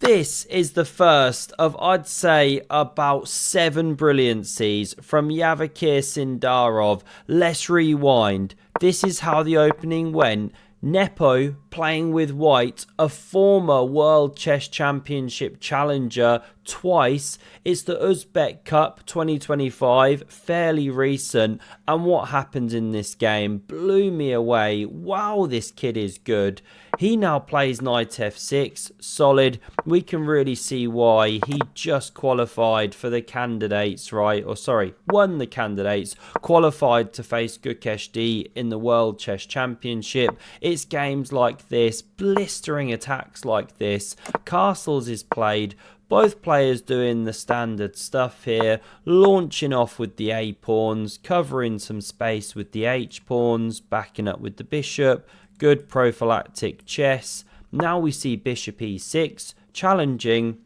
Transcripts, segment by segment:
This is the first of, I'd say, about 7 brilliancies from Yavakir Sindarov. Let's rewind. This is how the opening went. Nepo playing with white, a former World Chess Championship challenger twice. It's the Uzbek Cup 2025, fairly recent. And what happened in this game blew me away. Wow, this kid is good. He now plays knight f6, solid. We can really see why. He just qualified for the candidates, right? Or sorry, won the candidates, qualified to face Gukesh D in the World Chess Championship. It's games like this, blistering attacks like this. Castles is played. Both players doing the standard stuff here, launching off with the A pawns, covering some space with the H pawns, backing up with the bishop. Good prophylactic chess. Now we see bishop e6 challenging,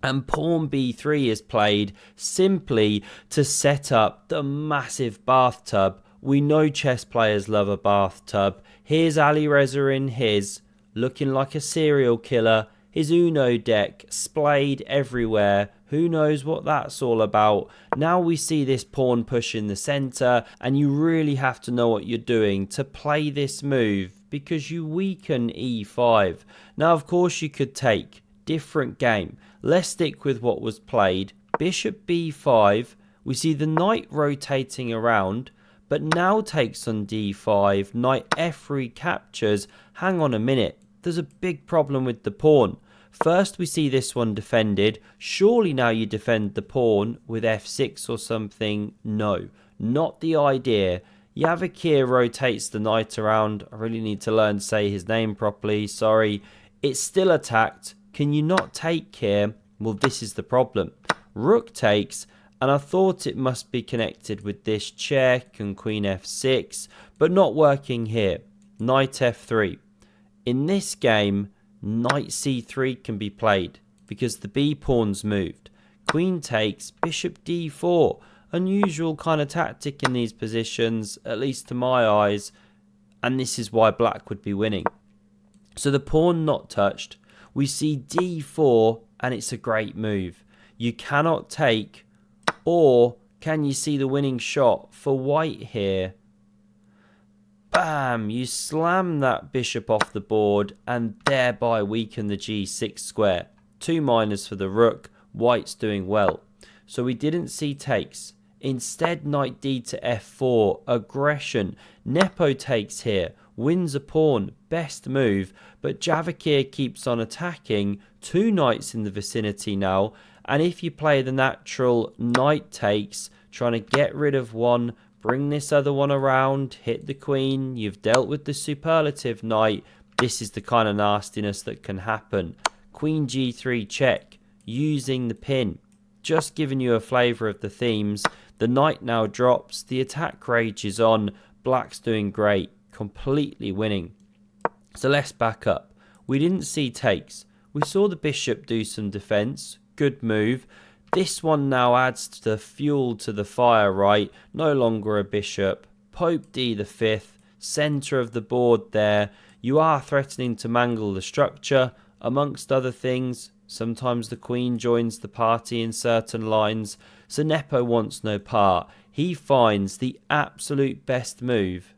and pawn b3 is played simply to set up the massive bathtub. We know chess players love a bathtub. Here's Ali Reza in his, looking like a serial killer. His Uno deck splayed everywhere. Who knows what that's all about? Now we see this pawn push in the center, and you really have to know what you're doing to play this move, because you weaken e5. Now, of course, you could take different game. Let's stick with what was played. Bishop b5. We see the knight rotating around, but now takes on d5. Knight f3 captures. Hang on a minute. There's a big problem with the pawn. First, we see this one defended. Surely now you defend the pawn with f6 or something. No, not the idea. Yavakir rotates the knight around. I really need to learn to say his name properly. Sorry. It's still attacked. Can you not take here? Well, this is the problem. Rook takes, and I thought it must be connected with this check and queen f6, but not working here. Knight f3. In this game, knight c3 can be played because the b pawn's moved. Queen takes, bishop d4. Unusual kind of tactic in these positions, at least to my eyes, and this is why black would be winning. So the pawn not touched. We see d4, and it's a great move. You cannot take, or can you see the winning shot for white here? Bam! You slam that bishop off the board and thereby weaken the g6 square. 2 minors for the rook. White's doing well. So we didn't see takes. Instead, knight d to f4. Aggression. Nepo takes here. Wins a pawn. Best move. But Javakir keeps on attacking. 2 knights in the vicinity now. And if you play the natural knight takes, trying to get rid of one, bring this other one around, hit the queen, you've dealt with the superlative knight. This is the kind of nastiness that can happen. Queen g3 check, using the pin. Just giving you a flavour of the themes. The knight now drops, the attack rages on, black's doing great, completely winning. So let's back up. We didn't see takes. We saw the bishop do some defence, good move. This one now adds to the fuel to the fire, right? No longer a bishop. Pope d the 5th, centre of the board there. You are threatening to mangle the structure, amongst other things. Sometimes the queen joins the party in certain lines. So Nepo wants no part. He finds the absolute best move.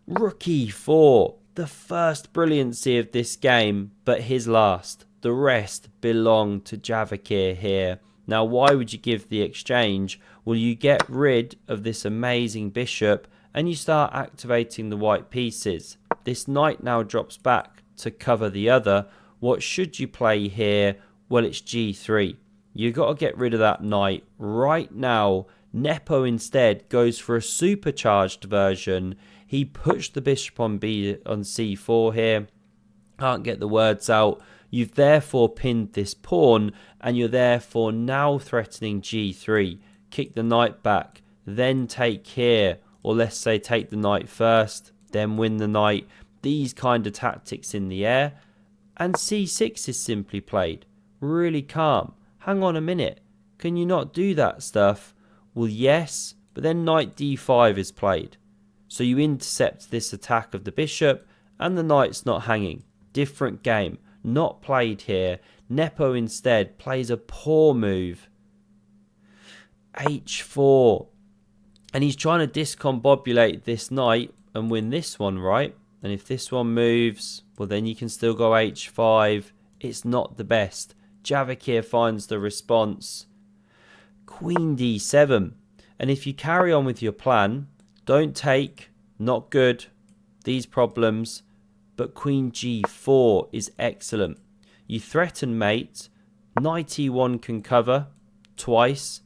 Rook e4, the first brilliancy of this game, but his last. The rest belong to Javakir here. Now, why would you give the exchange? Well, you get rid of this amazing bishop and you start activating the white pieces. This knight now drops back to cover the other. What should you play here? Well, it's g3. You got to get rid of that knight right now. Nepo instead goes for a supercharged version. He pushed the bishop on c4 here. Can't get the words out. You've therefore pinned this pawn, and you're therefore now threatening g3. Kick the knight back, then take here, or let's say take the knight first, then win the knight. These kind of tactics in the air. And c6 is simply played. Really calm. Hang on a minute. Can you not do that stuff? Well, yes, but then knight d5 is played. So you intercept this attack of the bishop, and the knight's not hanging. Different game. not played here. Nepo instead plays a poor move. h4. And he's trying to discombobulate this knight and win this one, right? And if this one moves, well, then you can still go h5. It's not the best. Javakir finds the response. Queen d7. And if you carry on with your plan, don't take, not good, these problems. But queen g4 is excellent. You threaten mate. Knight e1 can cover twice.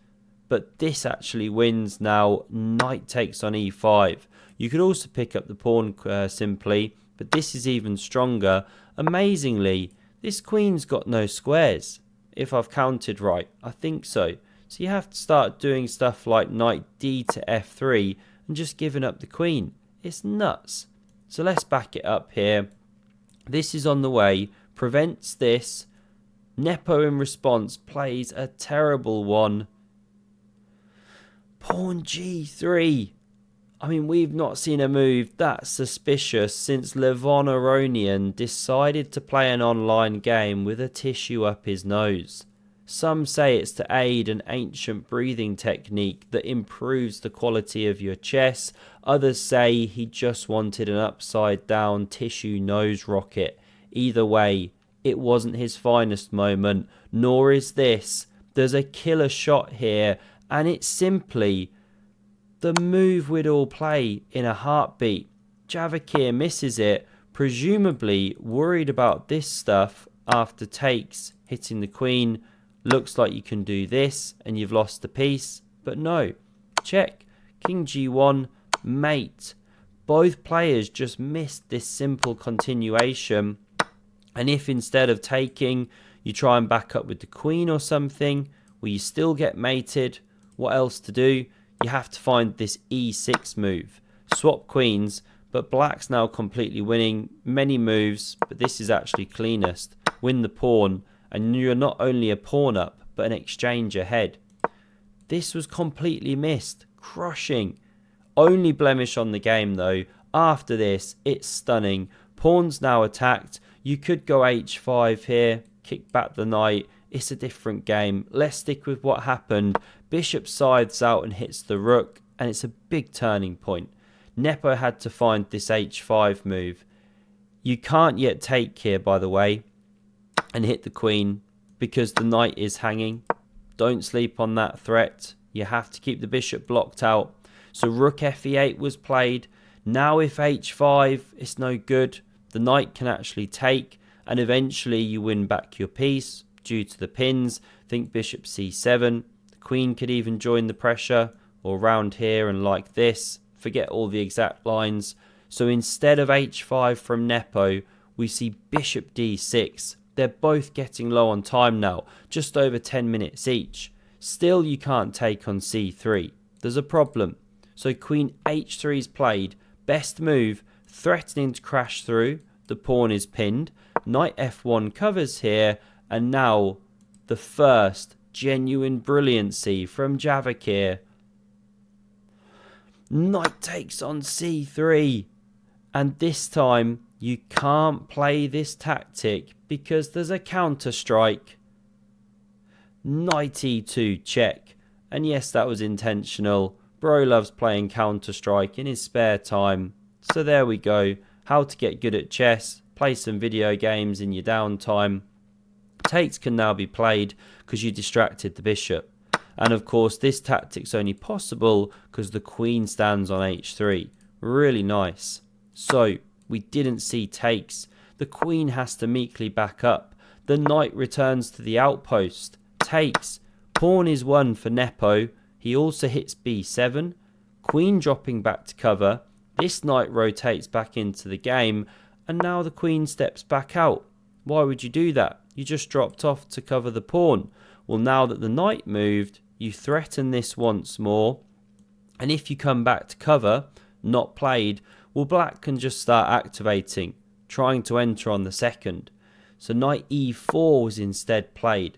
But this actually wins now. Knight takes on e5. You could also pick up the pawn simply, but this is even stronger. Amazingly, this queen's got no squares. If I've counted right, I think so. So you have to start doing stuff like knight d to f3 and just giving up the queen. It's nuts. So let's back it up here. This is on the way. Prevents this. Nepo in response plays a terrible one. Pawn g3. I mean, we've not seen a move that suspicious since Levon Aronian decided to play an online game with a tissue up his nose. Some say it's to aid an ancient breathing technique that improves the quality of your chess. Others say he just wanted an upside down tissue nose rocket. Either way, it wasn't his finest moment, nor is this. There's a killer shot here, and it's simply the move we'd all play in a heartbeat. Javakir misses it, presumably worried about this stuff after takes, hitting the queen. Looks like you can do this and you've lost the piece, but no. Check. King g1, mate. Both players just missed this simple continuation. And if instead of taking, you try and back up with the queen or something, well, you still get mated. What else to do? You have to find this e6 move. Swap queens, but black's now completely winning many moves, but this is actually cleanest. Win the pawn, and you're not only a pawn up, but an exchange ahead. This was completely missed. Crushing. Only blemish on the game though. After this, it's stunning. Pawn's now attacked. You could go h5 here, kick back the knight. It's a different game. Let's stick with what happened. Bishop scythes out and hits the rook, and it's a big turning point. Nepo had to find this h5 move. You can't yet take here, by the way, and hit the queen because the knight is hanging. Don't sleep on that threat. You have to keep the bishop blocked out. So rook fe8 was played. Now if h5, it's no good. The knight can actually take, and eventually you win back your piece due to the pins. Think bishop c7. The queen could even join the pressure, or round here and like this. Forget all the exact lines. So instead of h5 from Nepo, we see bishop d6. They're both getting low on time now, just over 10 minutes each. Still you can't take on c3. There's a problem. So queen h3 is played. Best move, threatening to crash through. The pawn is pinned. Knight f1 covers here. And now the first genuine brilliancy from Javakir. Knight takes on c3. And this time you can't play this tactic because there's a counter strike. Knight e2 check. And yes, that was intentional. Bro loves playing counter strike in his spare time. So there we go. How to get good at chess. Play some video games in your downtime. Takes can now be played because you distracted the bishop. And of course this tactic's only possible because the queen stands on h3. Really nice. So we didn't see takes. The queen has to meekly back up. The knight returns to the outpost. Takes. Pawn is won for Nepo. He also hits b7. Queen dropping back to cover. This knight rotates back into the game. And now the queen steps back out. Why would you do that? You just dropped off to cover the pawn. Well, now that the knight moved, you threaten this once more. And if you come back to cover, not played, well, black can just start activating, trying to enter on the second. So knight e4 was instead played.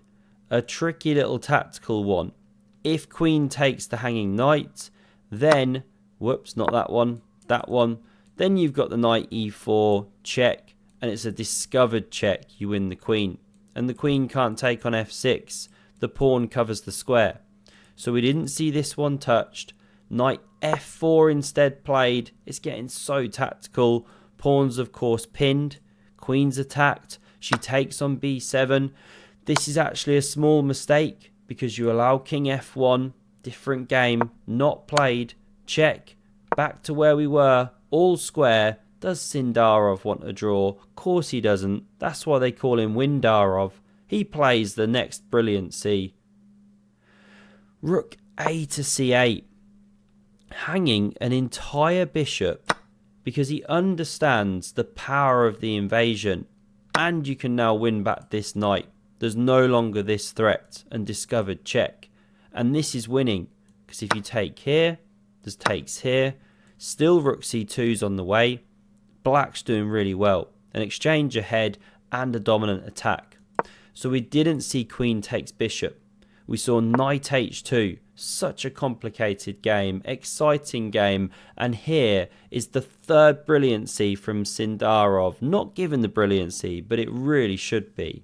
A tricky little tactical one. If queen takes the hanging knight, then, whoops, not that one, that one. Then you've got the knight e4 check, and it's a discovered check, you win the queen. And the queen can't take on f6. The pawn covers the square. So we didn't see this one touched. Knight f4 instead played. It's getting so tactical. Pawns, of course, pinned. Queen's attacked. She takes on b7. This is actually a small mistake because you allow king f1. Different game. Not played. Check. Back to where we were. All square. Does Sindarov want a draw? Of course he doesn't. That's why they call him Windarov. He plays the next brilliancy. Rook a to c8. Hanging an entire bishop because he understands the power of the invasion. And you can now win back this knight. There's no longer this threat and discovered check. And this is winning because if you take here, there's takes here. Still rook c2's on the way. Black's doing really well. An exchange ahead and a dominant attack. So we didn't see queen takes bishop. We saw knight h2. Such a complicated game, exciting game. And here is the third brilliancy from Sindarov. Not given the brilliancy, but it really should be.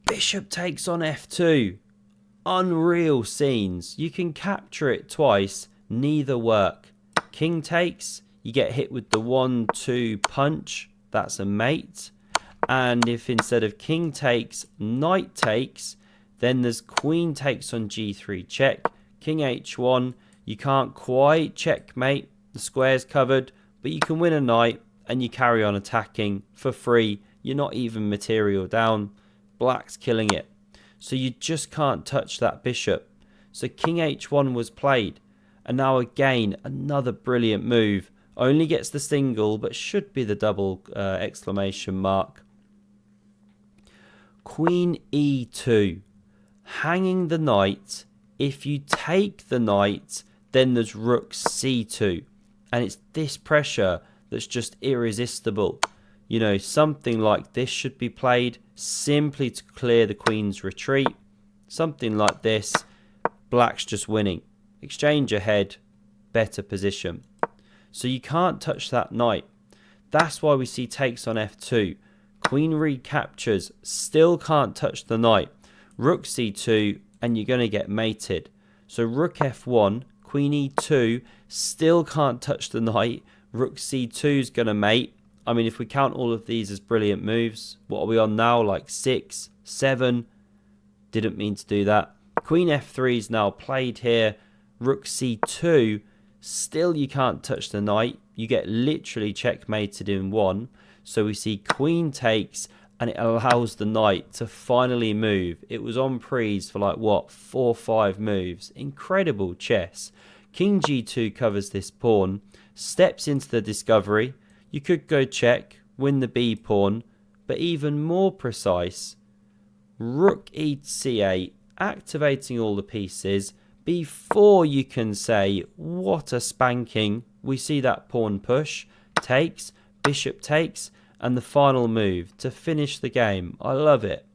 Bishop takes on f2. Unreal scenes. You can capture it twice. Neither work. King takes. You get hit with the 1-2 punch. That's a mate. And if instead of king takes, knight takes, then there's queen takes on g3 check. King h1. You can't quite checkmate. The square's covered. But you can win a knight and you carry on attacking for free. You're not even material down. Black's killing it. So you just can't touch that bishop. So king h1 was played. And now again, another brilliant move. Only gets the single, but should be the double exclamation mark. Queen e2. Hanging the knight. If you take the knight, then there's rook c2. And it's this pressure that's just irresistible. You know, something like this should be played simply to clear the queen's retreat. Something like this. Black's just winning. Exchange ahead. Better position. So you can't touch that knight. That's why we see takes on f2. Queen recaptures. Still can't touch the knight. Rook c2 and you're going to get mated. So rook f1. Queen e2. Still can't touch the knight. Rook c2 is going to mate. I mean, if we count all of these as brilliant moves, what are we on now? Like 6, 7. Didn't mean to do that. Queen f3 is now played here. Rook c2. Still you can't touch the knight. You get literally checkmated in one. So we see queen takes and it allows the knight to finally move. It was on prise for like what, 4 or 5 moves. Incredible chess. King g2 covers this pawn. Steps into the discovery. You could go check, win the b pawn. But even more precise, rook e to c8, activating all the pieces. Before you can say, what a spanking, we see that pawn push, takes, bishop takes, and the final move to finish the game. I love it.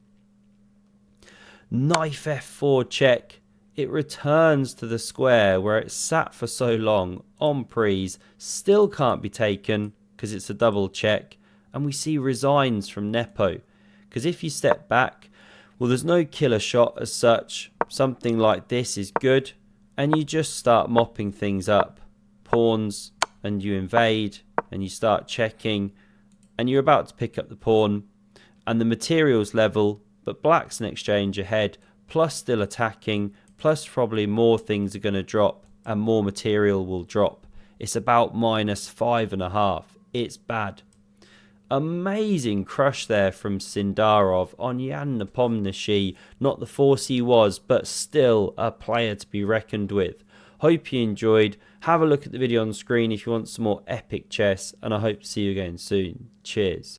Knight f4 check. It returns to the square where it sat for so long on prise. Still can't be taken because it's a double check. And we see resigns from Nepo. Because if you step back, well, there's no killer shot as such. Something like this is good. And you just start mopping things up. Pawns, and you invade, and you start checking. And you're about to pick up the pawn. And the material's level, but black's an exchange ahead. Plus still attacking. Plus probably more things are going to drop. And more material will drop. It's about -5.5. It's bad. Amazing crush there from Sindarov on Jan Nepomniachtchi. Not the force he was, but still a player to be reckoned with. Hope you enjoyed. Have a look at the video on screen if you want some more epic chess, and I hope to see you again soon. Cheers.